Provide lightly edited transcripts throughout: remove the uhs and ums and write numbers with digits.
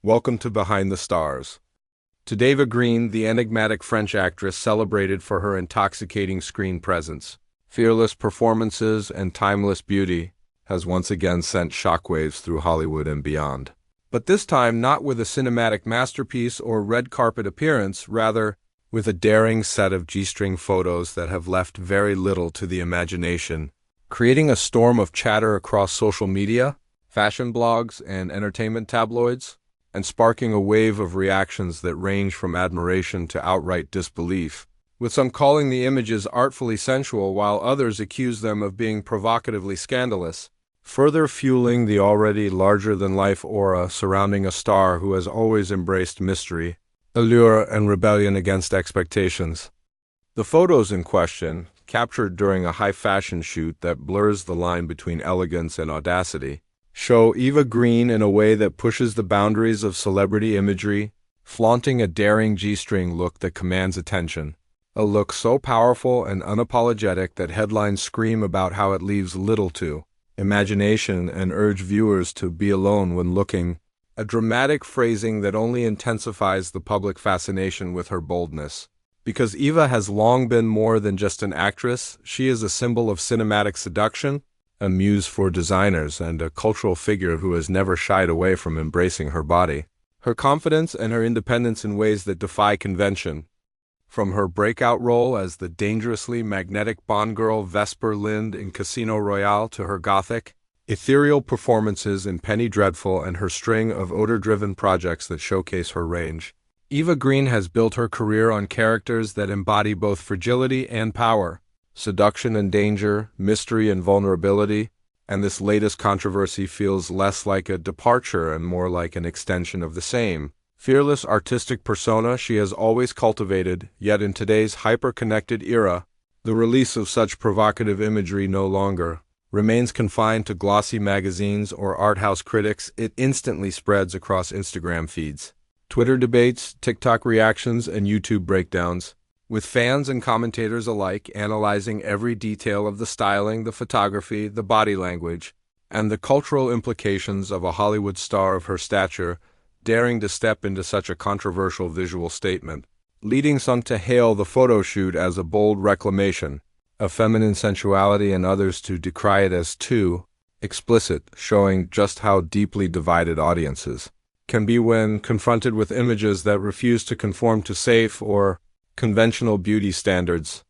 Welcome to Behind the Stars. Today, Eva Green, the enigmatic French actress celebrated for her intoxicating screen presence, fearless performances, and timeless beauty, has once again sent shockwaves through Hollywood and beyond. But this time not with a cinematic masterpiece or red carpet appearance, rather with a daring set of G-string photos that have left very little to the imagination, creating a storm of chatter across social media, fashion blogs, and entertainment tabloids, and sparking a wave of reactions that range from admiration to outright disbelief, with some calling the images artfully sensual while others accuse them of being provocatively scandalous, further fueling the already larger-than-life aura surrounding a star who has always embraced mystery, allure, and rebellion against expectations. The photos in question, captured during a high-fashion shoot that blurs the line between elegance and audacity, show Eva Green in a way that pushes the boundaries of celebrity imagery, flaunting a daring G-string look that commands attention. A look so powerful and unapologetic that headlines scream about how it leaves little to imagination and urge viewers to be alone when looking, a dramatic phrasing that only intensifies the public fascination with her boldness. Because Eva has long been more than just an actress, she is a symbol of cinematic seduction, a muse for designers, and a cultural figure who has never shied away from embracing her body, her confidence, and her independence in ways that defy convention. From her breakout role as the dangerously magnetic Bond girl Vesper Lynd in Casino Royale to her gothic, ethereal performances in Penny Dreadful and her string of odor-driven projects that showcase her range, Eva Green has built her career on characters that embody both fragility and power, seduction and danger, mystery and vulnerability, and this latest controversy feels less like a departure and more like an extension of the same fearless artistic persona she has always cultivated. Yet in today's hyper-connected era, the release of such provocative imagery no longer remains confined to glossy magazines or art house critics. It instantly spreads across Instagram feeds, Twitter debates, TikTok reactions, and YouTube breakdowns, with fans and commentators alike analyzing every detail of the styling, the photography, the body language, and the cultural implications of a Hollywood star of her stature daring to step into such a controversial visual statement, leading some to hail the photo shoot as a bold reclamation of feminine sensuality and others to decry it as too explicit, showing just how deeply divided audiences can be when confronted with images that refuse to conform to safe or conventional beauty standards.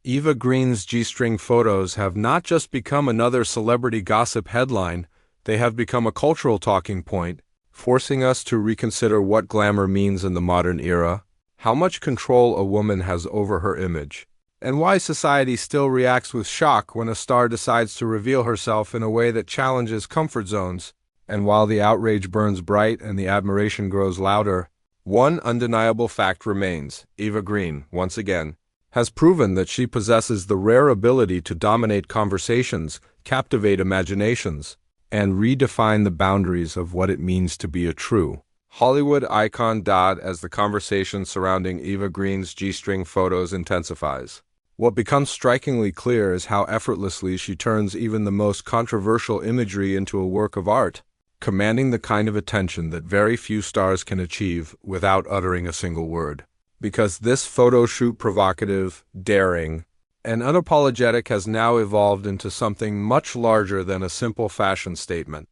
Eva Green's G-string photos have not just become another celebrity gossip headline, they have become a cultural talking point, forcing us to reconsider what glamour means in the modern era, how much control a woman has over her image, and why society still reacts with shock when a star decides to reveal herself in a way that challenges comfort zones. And while the outrage burns bright and the admiration grows louder, one undeniable fact remains: Eva Green, once again, has proven that she possesses the rare ability to dominate conversations, captivate imaginations, and redefine the boundaries of what it means to be a true Hollywood icon. As the conversation surrounding Eva Green's G-string photos intensifies, what becomes strikingly clear is how effortlessly she turns even the most controversial imagery into a work of art, commanding the kind of attention that very few stars can achieve without uttering a single word. Because this photo shoot, provocative, daring, and unapologetic, has now evolved into something much larger than a simple fashion statement.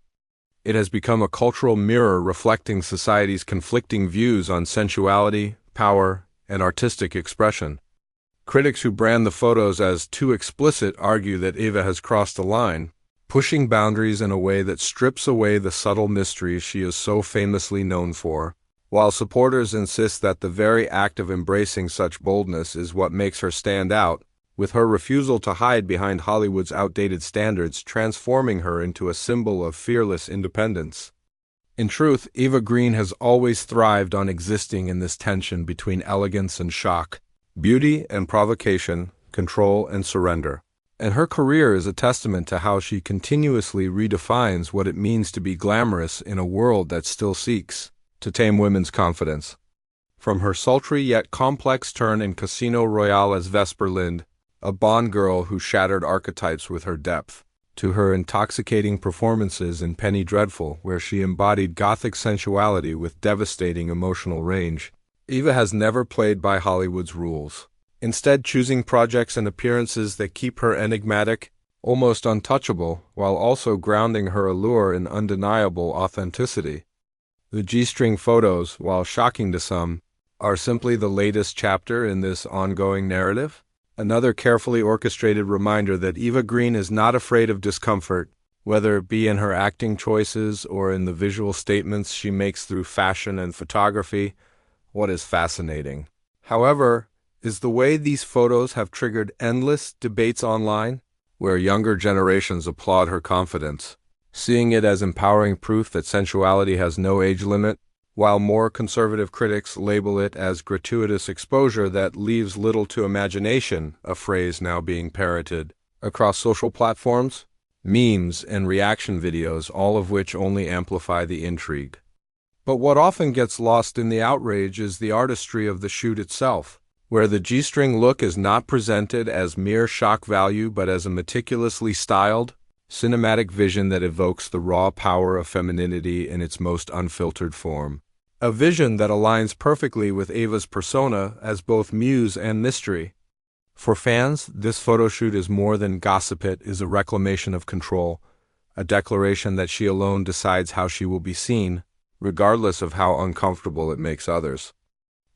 It has become a cultural mirror reflecting society's conflicting views on sensuality, power, and artistic expression. Critics who brand the photos as too explicit argue that Eva has crossed a line, pushing boundaries in a way that strips away the subtle mysteries she is so famously known for, while supporters insist that the very act of embracing such boldness is what makes her stand out, with her refusal to hide behind Hollywood's outdated standards transforming her into a symbol of fearless independence. In truth, Eva Green has always thrived on existing in this tension between elegance and shock, beauty and provocation, control and surrender. And her career is a testament to how she continuously redefines what it means to be glamorous in a world that still seeks to tame women's confidence. From her sultry yet complex turn in Casino Royale as Vesper Lynd, a Bond girl who shattered archetypes with her depth, to her intoxicating performances in Penny Dreadful, where she embodied gothic sensuality with devastating emotional range. Eva has never played by Hollywood's rules, instead choosing projects and appearances that keep her enigmatic, almost untouchable, while also grounding her allure in undeniable authenticity. The G-string photos, while shocking to some, are simply the latest chapter in this ongoing narrative. Another carefully orchestrated reminder that Eva Green is not afraid of discomfort, whether it be in her acting choices or in the visual statements she makes through fashion and photography. What is fascinating, however, is the way these photos have triggered endless debates online, where younger generations applaud her confidence, seeing it as empowering proof that sensuality has no age limit, while more conservative critics label it as gratuitous exposure that leaves little to imagination, a phrase now being parroted across social platforms, memes, and reaction videos, all of which only amplify the intrigue. But what often gets lost in the outrage is the artistry of the shoot itself, where the G-string look is not presented as mere shock value but as a meticulously styled, cinematic vision that evokes the raw power of femininity in its most unfiltered form. A vision that aligns perfectly with Eva's persona as both muse and mystery. For fans, this photoshoot is more than gossip. It is a reclamation of control, a declaration that she alone decides how she will be seen, regardless of how uncomfortable it makes others.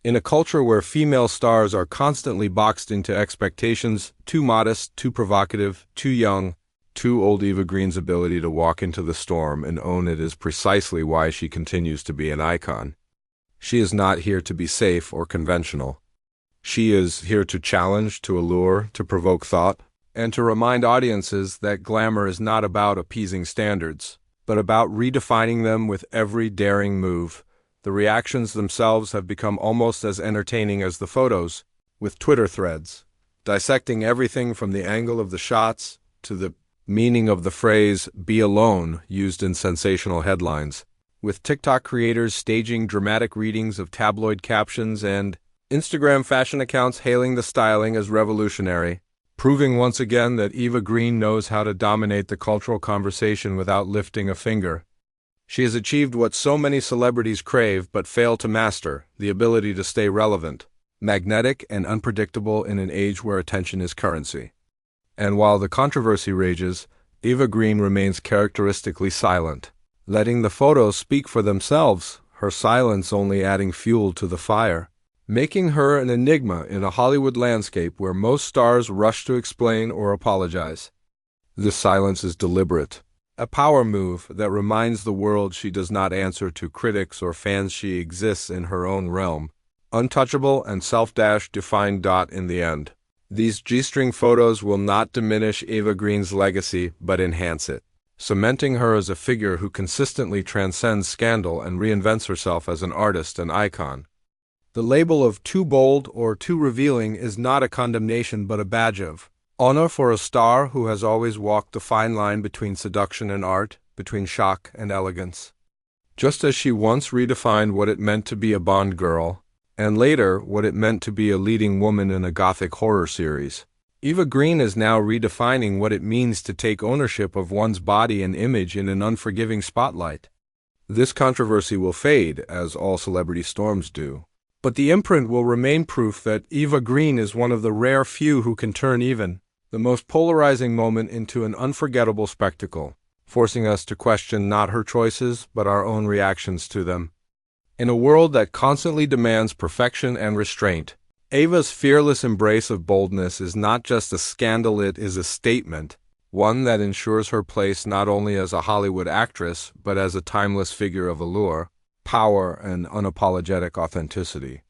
In a culture where female stars are constantly boxed into expectations, too modest, too provocative, too young, too old, Eva Green's ability to walk into the storm and own it is precisely why she continues to be an icon. She is not here to be safe or conventional. She is here to challenge, to allure, to provoke thought, and to remind audiences that glamour is not about appeasing standards, but about redefining them with every daring move. The reactions themselves have become almost as entertaining as the photos, with Twitter threads dissecting everything from the angle of the shots to the meaning of the phrase "be alone" used in sensational headlines, with TikTok creators staging dramatic readings of tabloid captions and Instagram fashion accounts hailing the styling as revolutionary, proving once again that Eva Green knows how to dominate the cultural conversation without lifting a finger. She has achieved what so many celebrities crave but fail to master: the ability to stay relevant, magnetic, and unpredictable in an age where attention is currency. And while the controversy rages, Eva Green remains characteristically silent, letting the photos speak for themselves, her silence only adding fuel to the fire, making her an enigma in a Hollywood landscape where most stars rush to explain or apologize. This silence is deliberate, a power move that reminds the world she does not answer to critics or fans. She exists in her own realm, untouchable and self-defined. In the end, these G-string photos will not diminish Eva Green's legacy but enhance it, cementing her as a figure who consistently transcends scandal and reinvents herself as an artist and icon. The label of too bold or too revealing is not a condemnation but a badge of honor for a star who has always walked the fine line between seduction and art, between shock and elegance. Just as she once redefined what it meant to be a Bond girl, and later what it meant to be a leading woman in a gothic horror series, Eva Green is now redefining what it means to take ownership of one's body and image in an unforgiving spotlight. This controversy will fade, as all celebrity storms do, but the imprint will remain proof that Eva Green is one of the rare few who can turn even the most polarizing moment into an unforgettable spectacle, forcing us to question not her choices but our own reactions to them. In a world that constantly demands perfection and restraint, Eva's fearless embrace of boldness is not just a scandal, it is a statement, one that ensures her place not only as a Hollywood actress but as a timeless figure of allure, power, and unapologetic authenticity.